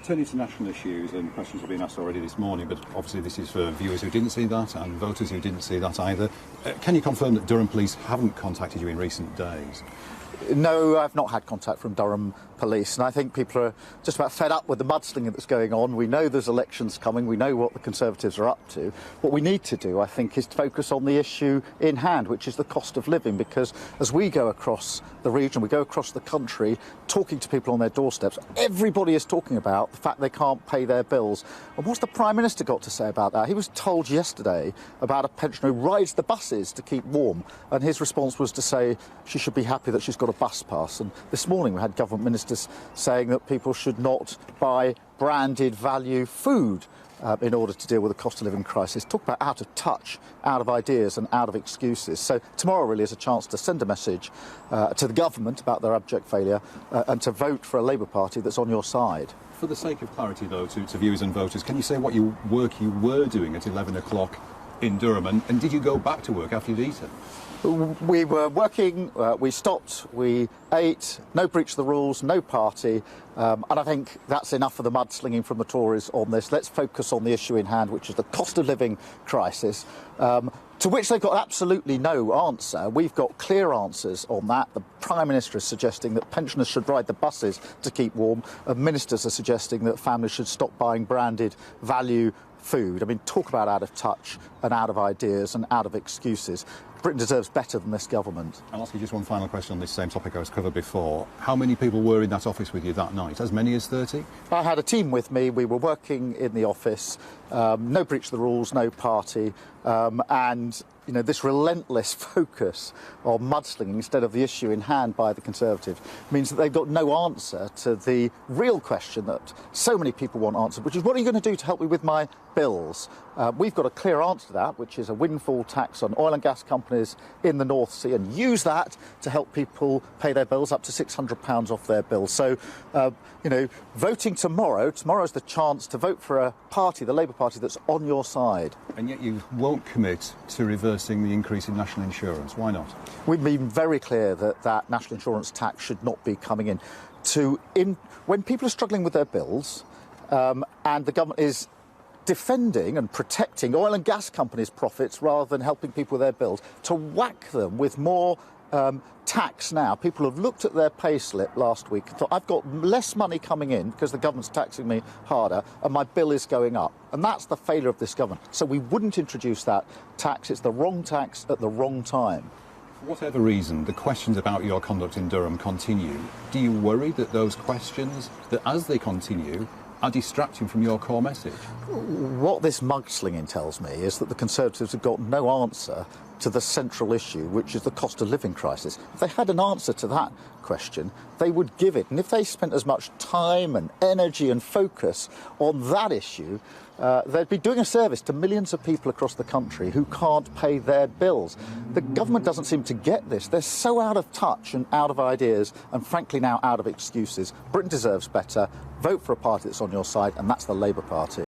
Turning to national issues, and questions have been asked already this morning, but obviously this is for viewers who didn't see that and voters who didn't see that either. Can you confirm that Durham Police haven't contacted you in recent days? No, I've not had contact from Durham Police, and I think people are just about fed up with the mudslinging that's going on. We know there's elections coming, we know what the Conservatives are up to. What we need to do, I think, is to focus on the issue in hand, which is the cost of living, because as we go across the region, we go across the country, talking to people on their doorsteps, everybody is talking about the fact they can't pay their bills. And what's the Prime Minister got to say about that? He was told yesterday about a pensioner who rides the buses to keep warm, and his response was to say she should be happy that she's got a bus pass. And this morning we had government ministers saying that people should not buy branded value food in order to deal with the cost of living crisis. Talk about out of touch, out of ideas and out of excuses. So tomorrow really is a chance to send a message to the government about their abject failure and to vote for a Labour Party that's on your side. For the sake of clarity, though, to viewers and voters, can you say what work you were doing at 11 o'clock in Durham, and did you go back to work after you'd eaten? We were working, we stopped, we ate, no breach of the rules, no party, and I think that's enough of the mudslinging from the Tories on this. Let's focus on the issue in hand, which is the cost of living crisis, to which they've got absolutely no answer. We've got clear answers on that. The Prime Minister is suggesting that pensioners should ride the buses to keep warm, and ministers are suggesting that families should stop buying branded value food. I mean, talk about out of touch and out of ideas and out of excuses. Britain deserves better than this government. I'll ask you just one final question on this same topic I was covered before. How many people were in that office with you that night? As many as 30? I had a team with me. We were working in the office. No breach of the rules, no party. And, you know, this relentless focus on mudslinging instead of the issue in hand by the Conservatives means that they've got no answer to the real question that so many people want answered, which is, what are you going to do to help me with my bills? We've got a clear answer to that, which is a windfall tax on oil and gas companies in the North Sea, and use that to help people pay their bills, up to £600 off their bills. So, you know, voting tomorrow's the chance to vote for a party, the Labour Party, that's on your side. And yet you won't commit to reversing the increase in national insurance. Why not? We've been very clear that national insurance tax should not be coming in. When people are struggling with their bills, and the government is defending and protecting oil and gas companies' profits rather than helping people with their bills, to whack them with more tax now. People have looked at their pay slip last week and thought, I've got less money coming in because the government's taxing me harder and my bill is going up. And that's the failure of this government. So we wouldn't introduce that tax. It's the wrong tax at the wrong time. For whatever reason, the questions about your conduct in Durham continue. Do you worry that those questions, that as they continue, are distracting from your core message? What this mudslinging tells me is that the Conservatives have got no answer to the central issue, which is the cost of living crisis. If they had an answer to that question, they would give it. And if they spent as much time and energy and focus on that issue, they'd be doing a service to millions of people across the country who can't pay their bills. The government doesn't seem to get this. They're so out of touch and out of ideas and, frankly, now out of excuses. Britain deserves better. Vote for a party that's on your side, and that's the Labour Party.